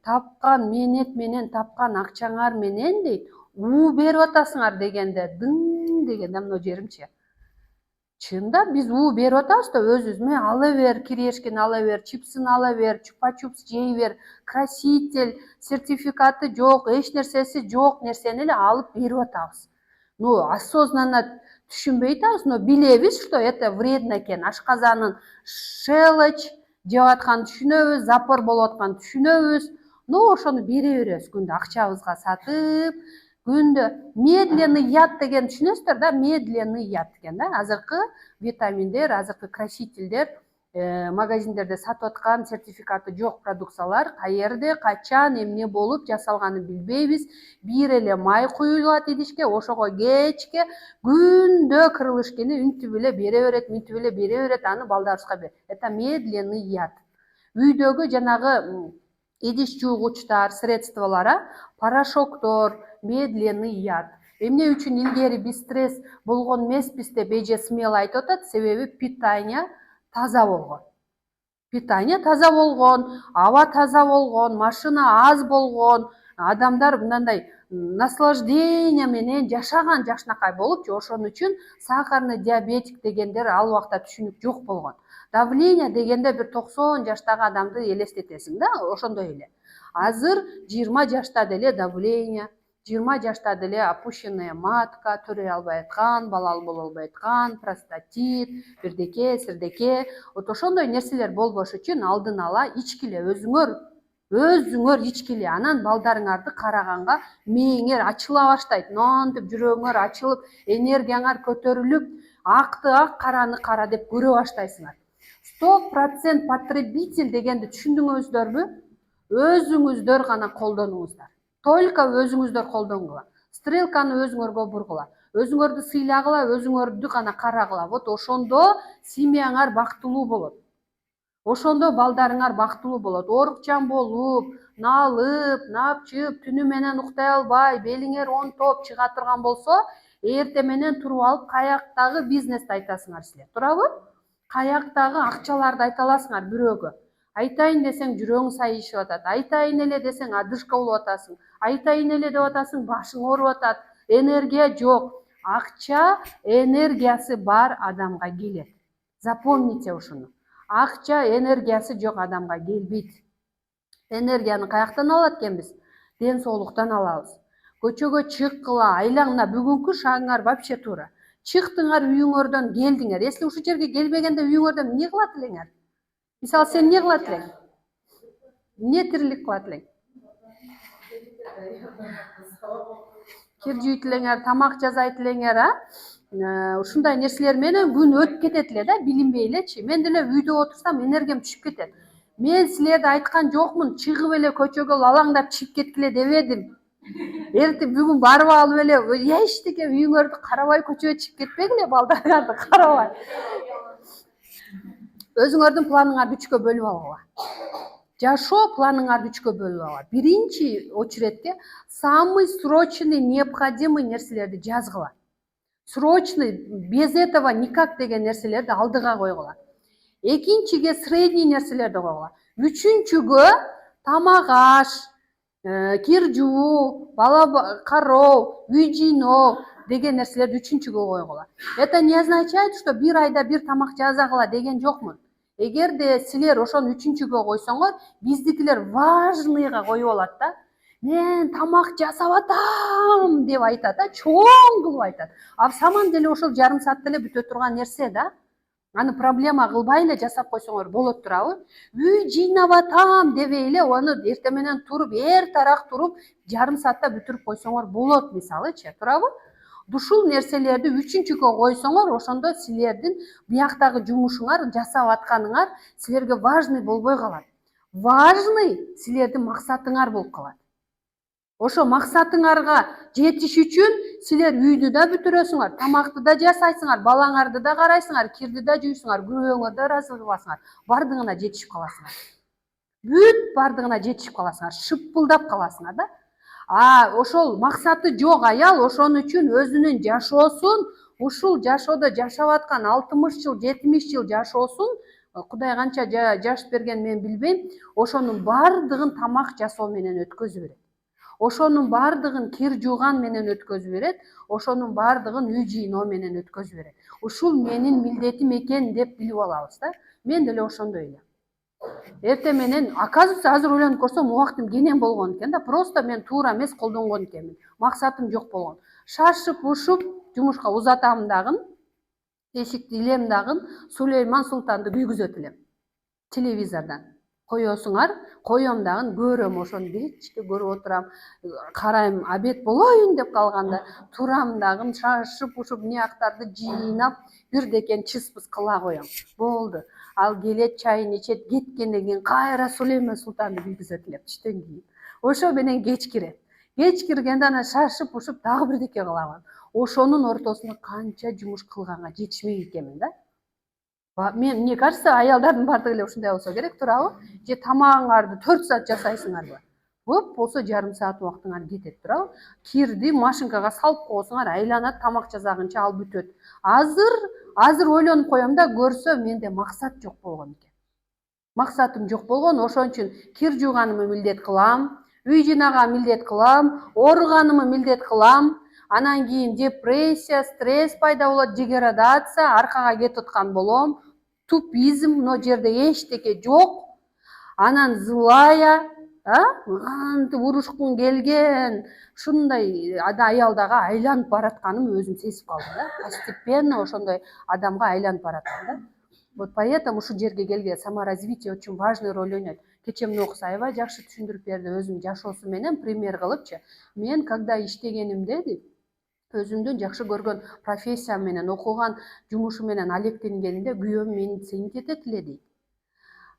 тапкан мээнет менен тапкан акчаңар менен дейт уу берип атасыңар дегенде дың дегенде мына жеримчи чындап биз уу берип атабыз да өзүбүз ала бер кириешкини ала бер чипсин ала бер чупа чупс жей бер краситель сертификаты жок эч нерсеси жок нерсени эле алып берип атабыз осознанно түшүнбөй атабыз но билебиз что это вредно экен ашказанын шелочь жеп атканын түшүнөбүз запор болуп атканын түшүнөбүз но ошону бере беребиз күндө акчабызга сатып күндө медленный яд деген түшүнөсүздөр да медленный яд деген да азыркы витаминдер азыркы красительдер магазиндерде сатып аткан сертификаты жок продукциялар каерде качан эмне болуп жасалганын билбейбиз бир эле май куюлат идишке ошого кечке күндө крылышкини үнтүп эле бере берет мүнтүп эле бере берет аны балдарыбызга берет это медленный яд үйдөгү жанагы идиш жуугучтар средстволор порошоктор медленный яд эмне үчүн илгери биз стресс болгон эмеспиз деп эже смело айтып атат себеби питание таза болгон аба таза болгон машина аз болгон адамдар мындай наслаждение менен жашаган жакшынакай болупчу ошон үчүн сахарный диабетик дегендер ал убакта түшүнүк жок болгон давление дегенде бир 90 жаштагы адамды элестетесиң да ошондой эле азыр 20 жашта деле давление 20 жашта деле опущенная матка төрөй албай аткан балалуу боло албай аткан простатит бирдеке сирдеке вот ошондой нерселер болбош үчүн алдын ала ичкиле өзүңөр ичкиле анан балдарыңарды караганга мээңер ачыла баштайт монтип жүрөгүңөр ачылып энергияңар көтөрүлүп акты ак караны кара деп көрө баштайсыңар 100% потребитель дегенди түшүндүңүздөрбү өзүңүздөр гана колдонуңуздар только өзүңүздөр колдонгула стрелканы өзүңөргө бургула өзүңөрдү сыйлагыла өзүңөрдү гана карагыла вот ошондо семьяңар бактылуу болот ошондо балдарыңар бактылуу болот оорукчан болуп налып напчып түнү менен уктай албай белиңер онтоп чыга турган болсо эртең менен туруп алып каяктагы бизнести айтасыңар силер туурабы каяктагы акчаларды айта аласыңар бирөөгө айтайын десең жүрөгүң сайышып атат айтайын эле десең одышка болуп атасың айтайын эле деп атасың башың ооруп атат энергия жок акча энергиясы бар адамга келет запомните ушуну акча энергиясы жок адамга келбейт энергияны каяктан алат экенбиз ден соолуктан алабыз көчөгө чыккыла айлангына бүгүнкү шагыңар вообще туура чыктыңар үйүңөрдөн келдиңер если ушул жерге келбегенде үйүңөрдөн эмне кылат элеңер мисалы сен эмне кылат элең эмне тирилик кылат элең кир жуйт элеңер тамак жасайт элеңер ушундай нерселер менен күн өтүп кетет эле да, билинбей элечи. Мен деле үйдө отурсам энергиям түшүп кетет. Мен силерди айткан жокмун, чыгып эле көчөгө алаңдап чыгып кеткиле дебедим. Эртең бүгүн барып алып эле эчтеке үйүңөрдү карабай көчөгө чыгып кетпегиле, балдарыңарды карабай. Өзүңөрдүн планыңарды 3кө бөлүп алгыла. Жашоо планыңарды 3кө бөлүп алгыла. Биринчи очередке самый срочный, необходимый нерселерди жазгыла. Срочный, без этого никак деген нерселерди алдыга койгула. Экинчиге средний нерселерди койгула. Үчүнчүгө тамак аш, кир жуу, бала кароо, үй жыйноо деген нерселерди үчүнчүгө койгула. Это не означает, что бир айда бир тамак жасагыла деген жокмун. Эгерде силер ошону үчүнчүгө койсоңор, биздикилер важныйга коюп алат да. Мен тамак жасап атам деп айтат да, чоң кылып айтат. А в самом деле ошол жарым саатта эле бүтө турган нерсе да. Аны проблема кылбай эле жасап койсоңор болот турабы? Үй жыйнап атам дебей эле аны эртең менен туруп, эртараак туруп, жарым саатта бүтүрүп койсоңор болот, мисалычы, турабы? Ушул нерселерди үчүнчүгө койсоңор, ошондо силердин бияктагы жумушуңар, жасап атканыңар силерге важный болбой калат. Важный силердин максатыңар болуп калат. Ошо максатыңарга жетиш үчүн силер үйдү да бүтүрөсүңөр, тамакты да жасайсыңар, балаңарды да карайсыңар, кирди да жуйсуңар, күбөңөрдү да ыраазы кыласыңар, бардыгына жетишип каласыңар. Бүт бардыгына жетишип каласыңар, шыппылдап каласыңар да. Ошол максаты жок аял ошон үчүн өзүнүн жашоосун, ушул жашоодо жашап аткан 60 жыл, 70 жыл жашоосун, Кудай канча жаш берген мен билбейм, ошонун бардыгын тамак жасоо менен өткөзүп берет. Ошонун бардыгын кир жууган менен өткөзүп берет, ошонун бардыгын үй жыйноо менен өткөзүп берет. Ушул менин милдетим экен деп билип алабыз да. Мен деле ошондой элем. Эртең менен, оказывается, азыр ойлонуп көрсөм, убактым кенен болгон экен да, просто мен туура эмес колдонгон экенмин. Максатым жок болгон. Шашып, ушуп, жумушка узатам дагы, эшикти илем дагы, Сулейман Султанды күйгүзөт элем. Телевизордон коесуңар, коем дагы, көрөм, ошону кечке көрүп отурам, карайм, обед болоюн деп калганда, турам дагы, шашып, ушуп, нияктарды жыйнап, бирдекен чыс-пыс кыла коем. Болду. Ал келет, чайын ичет, кеткенден кийин кайра Сулейман Султанды күйгүзөт элем түштөн кийин. Ошо менен кеч кирет. Кеч киргенде ана шашып, ушуп, дагы бирдеке кыламын. Ошонун ортосунда канча жумуш кылганга жетишмек экенмин да. Мен, мне кажется, аялдардын бардыгы эле ушундай болсо керек, турабы? Же тамагыңарды 4 саат жасайсыңарбы? Көп болсо жарым саат убактыңар кетет, турабы? Кирди машинкага салып койсоңар, айланат, тамак жасагынча ал бүтөт. Азыр ойлонуп коем да, көрсө менде максат жок болгон экен. Максатым жок болгон, ошон үчүн кир жууганымы милдет кылам, үй жыйнаган милдет кылам, ооруганымы милдет кылам. Анан кийин депрессия, стресс пайда болот, деградация, аркага кетип аткан болом, тупизм, мына жерде эчтеке жок. Анан злая, антип урушкум келген, ушундай аялдага айланып баратканым өзүм сезип калдым да. Постепенно ошондой адамга айланып бараткан да. Вот поэтому ушул жерге келген саморазвитие очень важный роль ойнойт. Кечээ Нокус аябай жакшы түшүндүрүп берди өзүнүн жашоосу менен пример кылыпчы. Мен когда иштегенимде дейт, өзүмдүн жакшы көргөн профессиям менен, окуган жумушу менен алектенгенде күйөөм мени сени кетет эле дейт.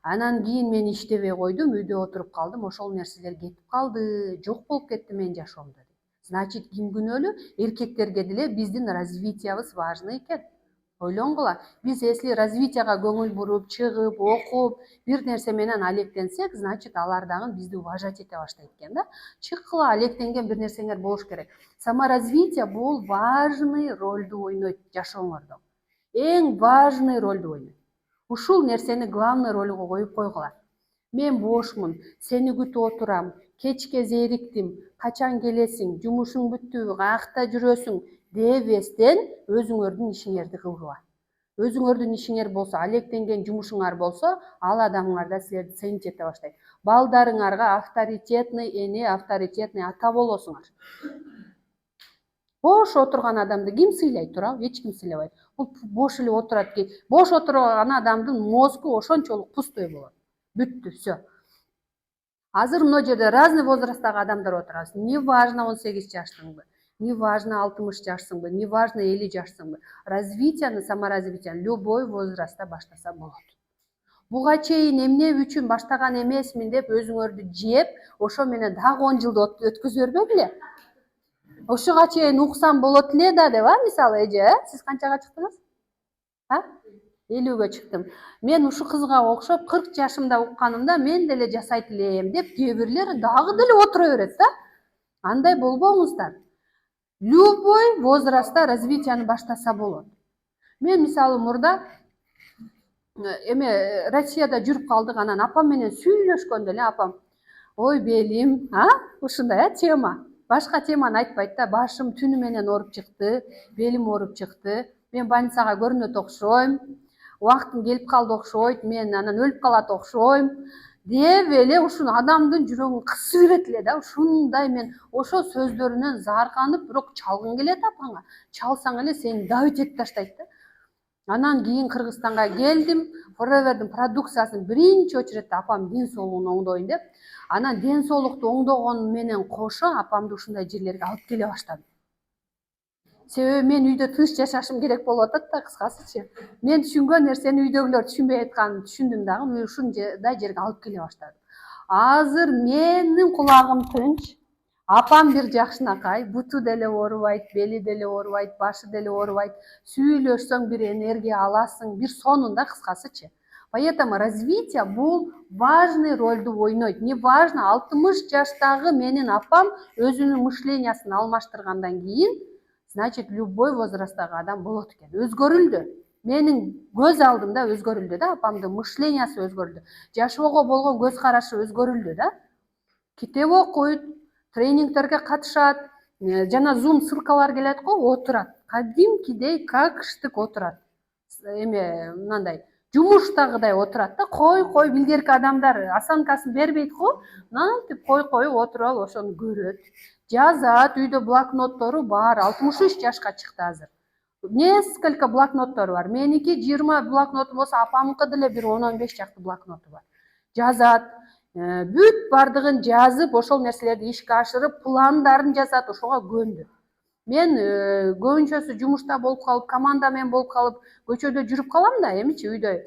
Анан кийин мен иштебей койдум, үйдө отуруп калдым, ошол нерселер кетип калды, жок болуп кетти менин жашоомдо. Значит, ким күнөөлүү? Эркектерге деле биздин развитиябыз важный экен. Ойлонгула, биз если развитияга көңүл буруп, чыгып, окуп, бир нерсе менен алектенсек, значит, алар дагы бизди уважать эте баштайт экен да. Чыккыла, алектенген бир нерсеңер болуш керек. Саморазвитие бул важный ролду ойнойт жашооңордо. Эң важный ролду ойнойт. Ушул нерсени главный ролго коюп койгула. Мен бошмун, сени күтүп отурам, кечке зериктим, качан келесиң, жумушуң бүттүбү, каякта жүрөсүң дебестен өзүңөрдүн ишиңерди кылгыла. Өзүңөрдүн ишиңер болсо, алектенген жумушуңар болсо, ал адамыңар да силерди ценить эте баштайт. Балдарыңарга авторитетный эне, авторитетный ата болосуңар. Бош отурган адамды ким сыйлайт, турабы? Эч ким сыйлабайт. Бул бош эле отурат ки, бош отурган адамдын мозгу ошончолук пустой болот. Бүттү, всё. Азыр мына жерде разный возрасттагы адамдар отурабыз. Не важно 18 жаштыңбы, неважно 60 жашсыңбы, неважно 50 жашсыңбы, развитияны, саморазвитияны любой возрастта баштаса болот. Буга чейин эмне үчүн баштаган эмесмин деп өзүңөрдү жеп, ошо менен дагы 10 жылды өткөзүп бербегиле. Ушуга чейин уксам болот эле да деп, мисалы эже, сиз канчага чыктыңыз? 50-ге чыктым. Мен ушу кызга окшоп 40 жашымда укканымда мен деле жасайт элем деп, кээ бирлер дагы деле отура берет да. Андай болбоңуздар. Любой возрастта развитияны баштаса болот. Мен мисалы мурда Россияда жүрүп калдык, анан апам менен сүйлөшкөндө эле апам: "Ой белим, ушундай тема. Башка теманы айтпайт да, башым түнү менен ооруп чыкты, белим ооруп чыкты. Мен больницага көрүнөт окшойм. Убактым келип калды окшойт, мен анан өлүп калат окшойм" деп эле ушуну адамдын жүрөгүн кысып берет эле да. Ушундай мен ошо сөздөрүнөн зарганып, бирок чалгың келет апаңа. Чалсаң эле сени давить этип таштайт да. Анан кийин Кыргызстанга келдим, Forever'дин продукциясын биринчи очередде апам ден соолугун оңдойн деп. Анан ден соолукту оңдогон менен кошо апамды ушундай жерлерге алып келе баштадым. Себеби мен үйдө тыныч жашашым керек болуп атат да, кыскасычы. Мен түшүнгөн нерсени үйдөгүлөр түшүнбөй атканын түшүндүм дагы, ушундай жерге алып келе баштадым. Азыр менин кулагым тынч. Апам бир жакшынакай, буту деле оорубайт, бели деле оорубайт, башы деле оорубайт. Сүйлөшсөң бир энергия аласың, бир сонун да, кыскасычы. Поэтому развитие бул важный ролду ойнойт. Неважно 60 жаштагы менин апам өзүнүн мышлениясын алмаштыргандан кийин, значит любой возрасттагы адам болот экен. Өзгөрүлдү. Менин көз алдымда өзгөрүлдү да, апамдын мышлениясы өзгөрүлдү. Жашоого болгон көз карашы өзгөрүлдү да. Китеп окуйт, тренингтерге катышат, жана зум ссылкалар келет го, отурат. Кадимкидей как штык отурат. Мындай жумуштагыдай отурат да. Кой билгерки адамдар осанкасын бербейт го, мынантип кой отуруп ошону көрөт. Жазат, үйдө блокноттору бар, 63 жашка чыкты азыр. Несколько блокноттору бар. Меники 20 блокноту болсо, апамыкы деле бир 10-15 жакты блокноту бар. Жазат, бүт бардыгын жазып, ошол нерселерди ишке ашырып, пландарын жазат, ошого көндү. Мен көбүнчөсү жумушта болуп калып, команда менен болуп калып, көчөдө жүрүп калам да, эмичи үйдө.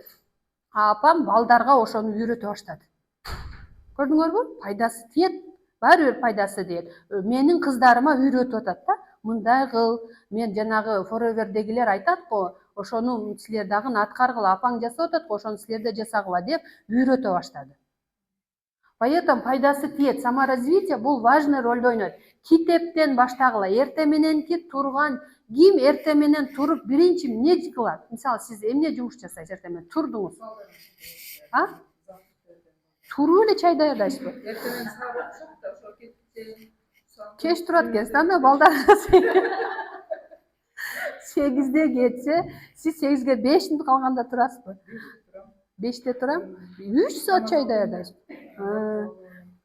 Апам балдарга ошону үйрөтө баштады. Көрдүңөрбү? Пайдасы тиет. Баары бир пайдасы тиет. Менин кыздарыма үйрөтүп атат да. Мындай кыл, мен жанагы Forever'дегилер айтат го, ошону силер дагы аткаргыла, апаң жасап атат го, ошону силер да жасагыла деп үйрөтө баштады. Поэтому пайдасы тиет. Саморазвитие бул важный ролду ойнойт. Китептен баштагыла. Эртең мененки турган ким эртең менен туруп биринчи эмне кылат? Мисалы, сиз эмне жумуш жасайсыз эртең менен? Турдуңуз. Туруп эле чай даярдайсызбы? Эртең менен сабак жок да, ошо кетсе кеч турат экенсиз. Анда балдар 8-де кетсе, сиз 8-ге 5 мүнөт калганда турасызбы? 5-те турам. 3 саат чай даярдайсыз.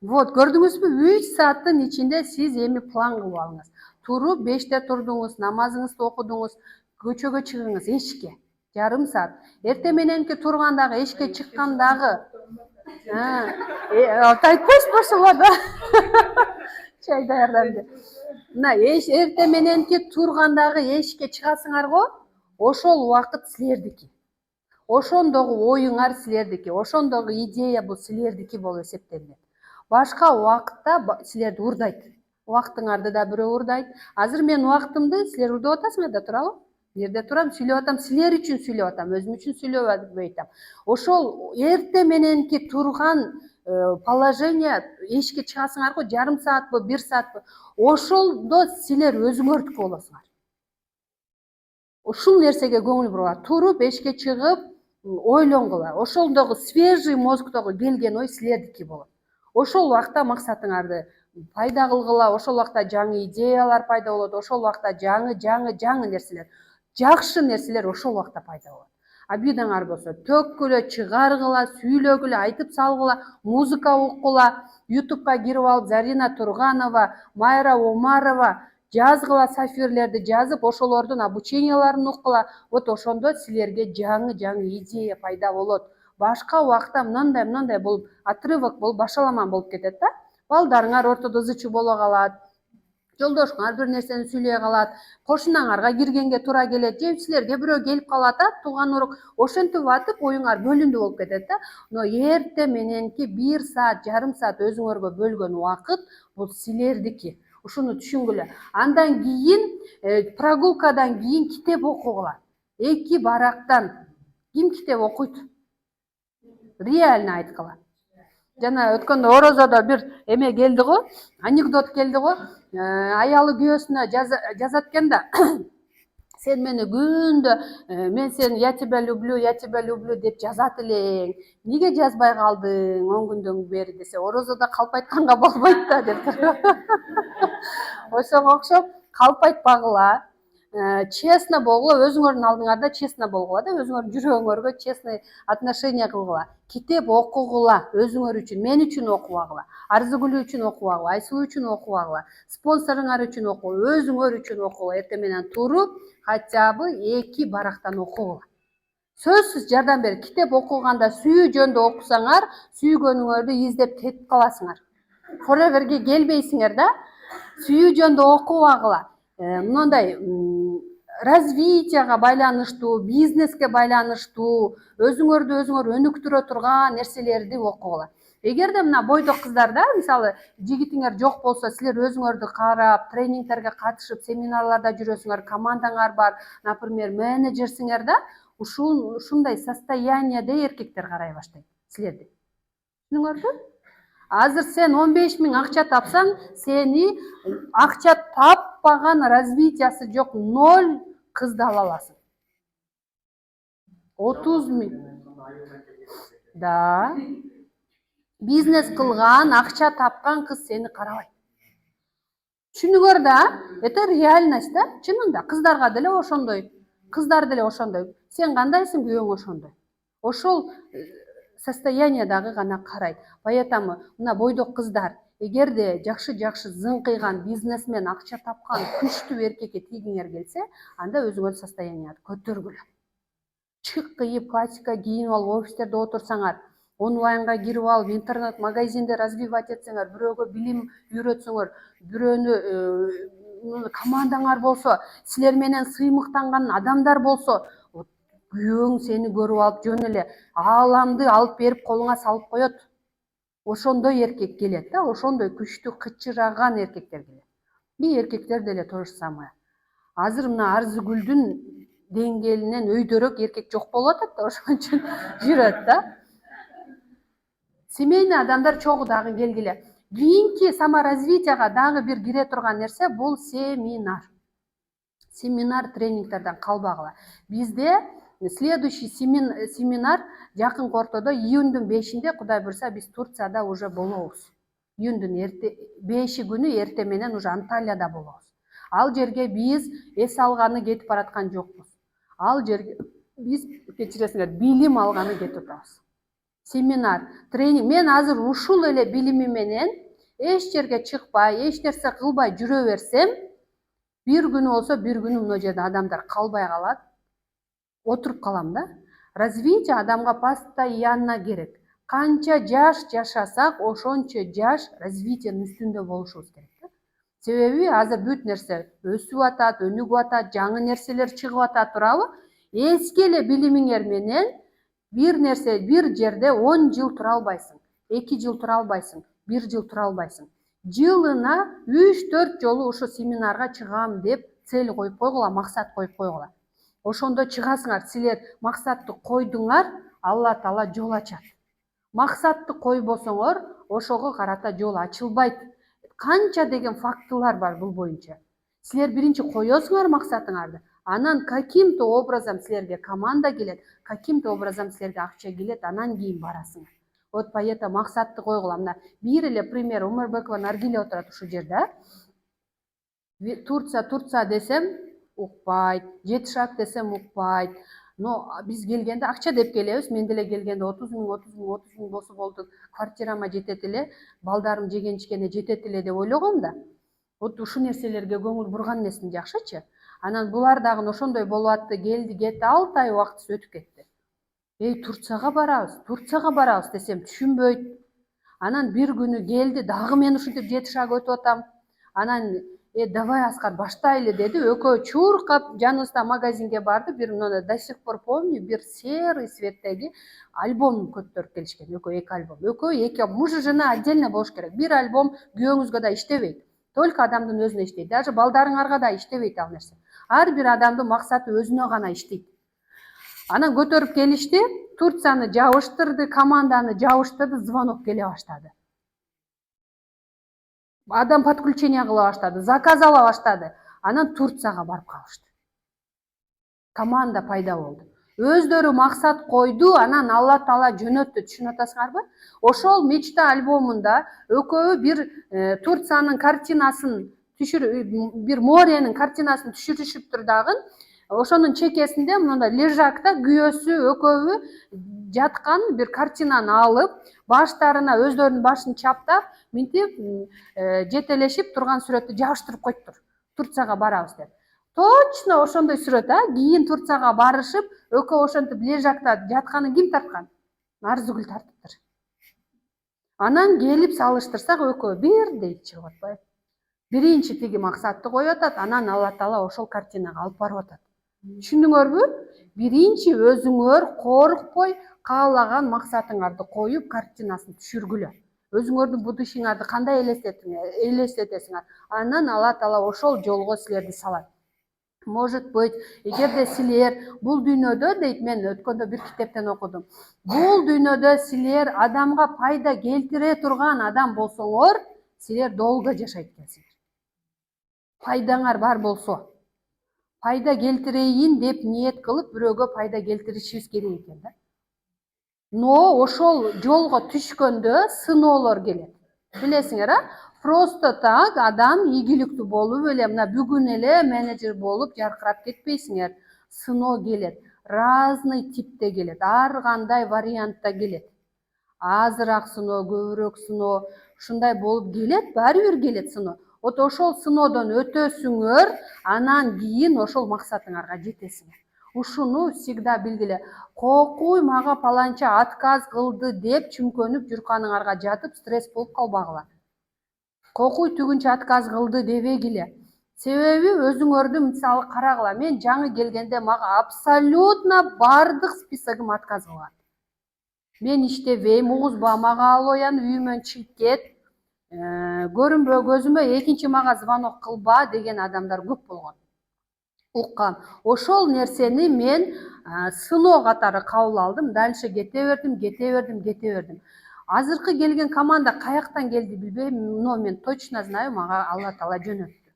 Вот, көрдүңүзбү? 3 сааттын ичинде сиз эми план кылып алыңыз. Туруп 5-те турдуңуз, намазыңызды окудуңуз, көчөгө чыгыңыз, эшикке. Жарым саат. Эртең мененки тургандагы, эшикке чыккандагы. Айтпайсызбы ошолорду? Чай даярдайм деп. Мына эртең мененки тургандагы эшикке чыгасыңар го, ошол убакыт силердики. Ошондогу оюңар силердики, ошондогу идея бул силердики болуп эсептелет. Башка убакытта силерди урдайт. Убактыңарды да бирөө урдайт. Азыр мен убактымды силер урдап атасыңар да, туурабы? Жерде турам, сүйлөп атам, силер үчүн сүйлөп атам, өзүм үчүн сүйлөбөй атам. Ошол эртең мененки турган положение, эшикке чыгасыңар го, жарым саатпы, 1 саатпы, ошолдо силер өзүңөрдүкү болосуңар. Ушул нерсеге көңүл бургула. Туруп эшикке чыгып, ойлонгула. Ошолдогу свежий мозгдогу келген ой силердики болот. Ошол убакта максатыңарды пайда кылгыла, ошол убакта жаңы идеялар пайда болот, ошол убакта жаңы нерселер, жакшы нерселер ошол убакта пайда болот. Обидаңар болсо төккүлө, чыгаргыла, сүйлөгүлө, айтып салгыла, музыка уккула, YouTube'га кирип алып Зарина Турганова, Майра Омарова жазгыла, сафирлерди жазып, ошолордун обученияларын уккула. Вот ошондо силерге жаңы идея пайда болот. Башка убакта мындай болуп, отрывок болуп, башаламан болуп кетет да. Балдарыңар ортодо зычу боло калат. жолдошуңар бир нерсени сүйлөй калат, кошунаңарга киргенге туура келет, же силерге бирөө келип калып атат, тууган урук, ошентип атып оюңар бөлүндүү болуп кетет да. Но эрте мененки 1 саат, жарым саат өзүңөргө бөлгөн убакыт бул силердики. Ушуну түшүнгүлө. Андан кийин прогулкадан кийин китеп окугула. 2 барактан ким китеп окуйт? Реально айткыла. Жана өткөндө орозодо бир эме келди го, анекдот келди го. Аялы күйөөсүнө жазат экен да. Сен мени күндө мен сени я тебя люблю деп жазат элең. Неге жазбай калдың 10 күндөн бери десе, орозодо калп айтканга болбойт да деп. Ошого окшоп калп айтпагыла. Честно болгула, өзүңөрдүн алдыңарда честно болгула да, өзүңөрдүн жүрөгүңөргө честный отношение кылгыла. Китеп окугула өзүңөр үчүн, мен үчүн окубагыла, Арзыгүл үчүн окубагыла, Айсулуу үчүн окубагыла, спонсоруңар үчүн окугула, өзүңөр үчүн окугула. Эртең менен туруп, хотя бы 2 барактан окугула. Сөзсүз жардам берет. Китеп окуганда сүйүү жөнүндө окусаңар, сүйгөнүңөрдү издеп кетип каласыңар. Forever'ге келбейсиңер да. Сүйүү жөнүндө окубагыла. Мындай развитияга байланыштуу, бизнеске байланыштуу, өзүңөр өнүктүрө турган нерселерди окугула. Эгерде мына бойдок кыздарда, мисалы, жигитиңер жок болсо, силер өзүңөрдү карап, тренингтерге катышып, семинарларда жүрөсүңөр, командаңар бар, например, менеджерсиңер да, ушундай состояниеде эркектер карай баштайт силерди. Түшүнүңөрбү? Азыр сен 15 000 акча тапсаң, сени акча таппаган развитиясы жок 0 кызды ала аласың. 30 000. Да. Бизнес кылган, акча тапкан кыз сени карабайт. Түшүнүңөр да, это реальность да, чынында. Кыздарга деле ошондой, кыздар деле ошондой. Сен кандайсың, күйөөң ошондой. Ошол состояниедагы гана карайт. Поэтому мына бойдок кыздар, эгерде жакшы зыңкыйган бизнесмен, акча тапкан күчтүү эркекке тийгиңер келсе, анда өзүңөр состоянияны көтөргүлө. Чык кийип, классика кийинип алып офистерде отурсаңар, онлайнга кирип алып, интернет магазинде развивать этсеңер, бирөөгө билим үйрөтсөңөр, бирөөнү командаңар болсо, силер менен сыймыктанган адамдар болсо, күйөөң сени көрүп алып жөн эле ааламды алып берип колуңа салып коет. Ошондой эркек келет да, ошондой күчтүү кычыраган эркектер келет. Би эркектер деле то же самое. Азыр мына Арзыгүлдүн деңгээлинен өйдөрөөк эркек жок болуп атат да, ошон үчүн жүрөт да. Семейный адамдар чогуу дагы келгиле. Кийинки саморазвитияга дагы бир кире турган нерсе бул семинар. Семинар тренингтерден калбагыла. Бизде следующий семинар жакын ортодо июндун 5-inde Кудай буйрса биз Турцияда уже болобуз. Июндун 5 күнү эрте менен уже Анталияда болобуз. Ал жерге биз эс алганы кетип бараткан жокпуз. Ал жерге биз кечиресиңер билим алганы кетип атабыз. Семинар, тренинг. Мен азыр ушул эле билими менен эч жерге чыкпай, эч нерсе кылбай жүрө берсем, бир күнү болсо, бир күнү мына жерде адамдар калбай калат. Отуруп калам да. Развитие адамга постоянно керек. Канча жаш жашасак, ошончо жаш развитиенин үстүндө болушубуз керек да. Себеби азыр бүт нерсе өсүп атат, өнүгүп атат, жаңы нерселер чыгып атат, туурабы? Эски эле билимиңер менен бир нерсе, бир жерде 10 жыл тура албайсың, 2 жыл тура албайсың, 1 жыл тура албайсың. Жылына 3-4 жолу ушу семинарга чыгам деп цель коюп койгула, максат коюп койгула. Ошондо чыгасыңар, силер максатты койдуңар, Алла Таала жол ачат. Максатты койбосоңор, ошого карата жол ачылбайт. Канча деген фактылар бар бул боюнча. Силер биринчи коесуңар максатыңарды, анан каким-то образом силерге команда келет, каким-то образом силерге акча келет, анан кийин барасыңар. Вот поэтому максатты койгула. Мына бир эле пример, Умарбекова Наргиле отурат ушул жерде. Турция десем укпайт, 7 шаг десем укпайт. Но биз келгенде акча деп келебиз, мен деле келгенде 30 000 болсо болду, квартирама жетет эле, балдарым жеген ичкене жетет эле деп ойлогом да. Вот ушул нерселерге көңүл бурган эмесмин, жакшычы. Анан булар дагы ошондой болуп атты, келди, кетти, 6 ай убактысы өтүп кетти. Турцияга барабыз десем түшүнбөйт. Анан бир күнү келди, дагы мен ушинтип 7 шаг өтүп атам. Анан Давай Аскар баштайлы деди. Экөө чуркап жаныбызда магазинге барды. Бир мына до сих пор помню, бир серый цветтеги альбом көтөрүп келишкен. Экөө эки альбом. Экөө эки муж и жена отдельно болуш керек. Бир альбом күйөөңүзгө да иштебейт. Только адамдын өзүнө иштейт. Даже балдарыңарга да иштебейт ал нерсе. Ар бир адамдын максаты өзүнө гана иштейт. Анан көтөрүп келишти. Турцияны жабыштырды, команданы жабыштырды, звонок келе баштады. Адам подключение кыла баштады, заказ ала баштады. Анан Турцияга барып калышты. Команда пайда болду. Өздөрү максат койду, анан Алла Таала жөнөттү. Түшүнүп атасыңарбы? Ошол мечта альбомунда экөөбү бир Турциянын картинасын бир моренин картинасын түшүрүшүптүр дагы. Ошонун чекесинде мындай лежакта күйөөсү экөөбү жаткан бир картинаны алып, баштарына өздөрүнүн башын чаптап, минтип жетелешип турган сүрөттү жабыштырып коюптур. Турцияга барабыз деп. Точно ошондой сүрөт, кийин Турцияга барышып, экөө ошентип лежакта жатканын ким тарткан? Нарзыгүл тартыптыр. Анан келип салыштырсак экөө бирдей чыгып атпайбы? Биринчи тиги максатты коюп атат, анан Алла Таала ошол картинага алып барып атат. Түшүндүңөрбү? Биринчи өзүңөр коркпой, каалаган максатыңарды коюп, картинасын түшүргүлө. Өзүңөрдүн будущиңарды кандай элестетесиңер, анан Алла Таала ошол жолго силерди салат. Может быть, эгерде силер бул дүйнөдө, дейт, мен өткөндө бир китептен окудум. Бул дүйнөдө силер адамга пайда келтире турган адам болсоңор, силер долго жашайт экенсиңер. Пайдаңар бар болсо, пайда келтирейин деп ниет кылып, бирөөгө пайда келтиришибиз керек экен да. Но ошол жолго түшкөндө сыноолор келет. Билесиңер, просто так адам ийгиликтүү болуп эле мына бүгүн эле менеджер болуп жаркырап кетпейсиңер. Сыноо келет. Разный типте келет. Ар кандай вариантта келет. Азыраак сыноо, көбүрөөк сыноо, ушундай болуп келет, баары бир келет сыноо. Вот ошол сыноодон өтөсүңөр, анан кийин ошол максатыңарга жетесиңер. Ушуну всегда билгиле. Кокуй мага паланча отказ кылды деп чүмкөнүп жүрканыңарга жатып стресс болуп калбагыла. Кокуй түгүнчө отказ кылды дебегиле. Себеби өзүңөрдү мисалы карагыла. Мен жаңы келгенде мага абсолютно бардык списогум отказ кылган. Мен иштебейм, угузба, мага ал оян үйүмөн чыгып кет. Көрүнбө көзүмө, экинчи мага звонок кылба деген адамдар көп болгон. Уккам. Ошол нерсени мен сыноо катары кабыл алдым. Дальше кете бердим. Азыркы келген команда каяктан келди билбейм, но мен точно знаю, мага Алла Таала жөнөттү.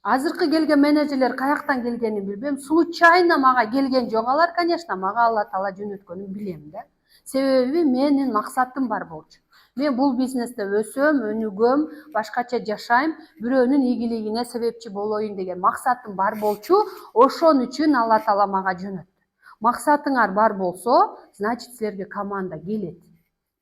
Азыркы келген менеджерлер каяктан келгенин билбейм. Случайно мага келген жок алар, конечно, мага Алла Таала жөнөткөнүн билем да. Себеби менин максатым бар болчу. Мен бул бизнесте өсөм, өнүгөм, башкача жашайм, бирөөнүн ийгилигине себепчи болоюн деген максатым бар болчу. Ошон үчүн Алла Таала мага жөнөттү. Максатыңар бар болсо, значит силерге команда келет.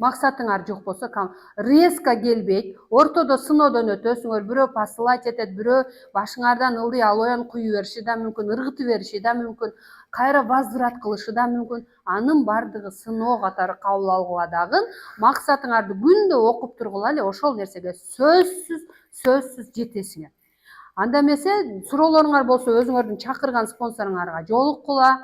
Максатыңар жок болсо, резко келбейт. Ортодо сыноодон өтөсүңөр, бирөө посылать этет, бирөө башыңардан ылдый алоян куюу бериши да мүмкүн, ыргытып бериши да мүмкүн, кайра возврат кылышы да мүмкүн. Анын бардыгы сыноо катары кабыл алгыла дагы, максатыңарды күндө окуп тургула эле ошол нерсеге сөзсүз жетесиңер. Анда эмесе суроолоруңар болсо өзүңөрдүн чакырган спонсоруңарга жолуккула.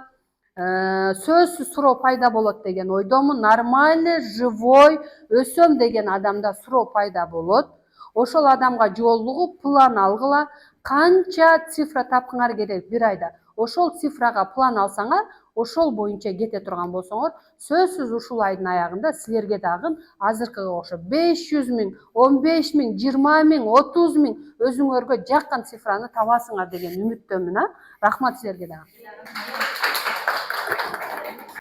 Сөзсүз суроо пайда болот деген ойдомун. Нормальный, живой, өсөм деген адамда суроо пайда болот. Ошол адамга жолугуп, план алгыла. Канча цифра тапкыңар керек бир айда. Ошол цифрага план алсаңар, ошол боюнча кете турган болсоңор, сөзсүз ушул айдын аягында силерге дагы азыркыга окшоп 500 000, 15 000, 20 000, 30 000 өзүңөргө жаккан цифраны табасыңар деген үмүттөмүн. Рахмат силерге дагы.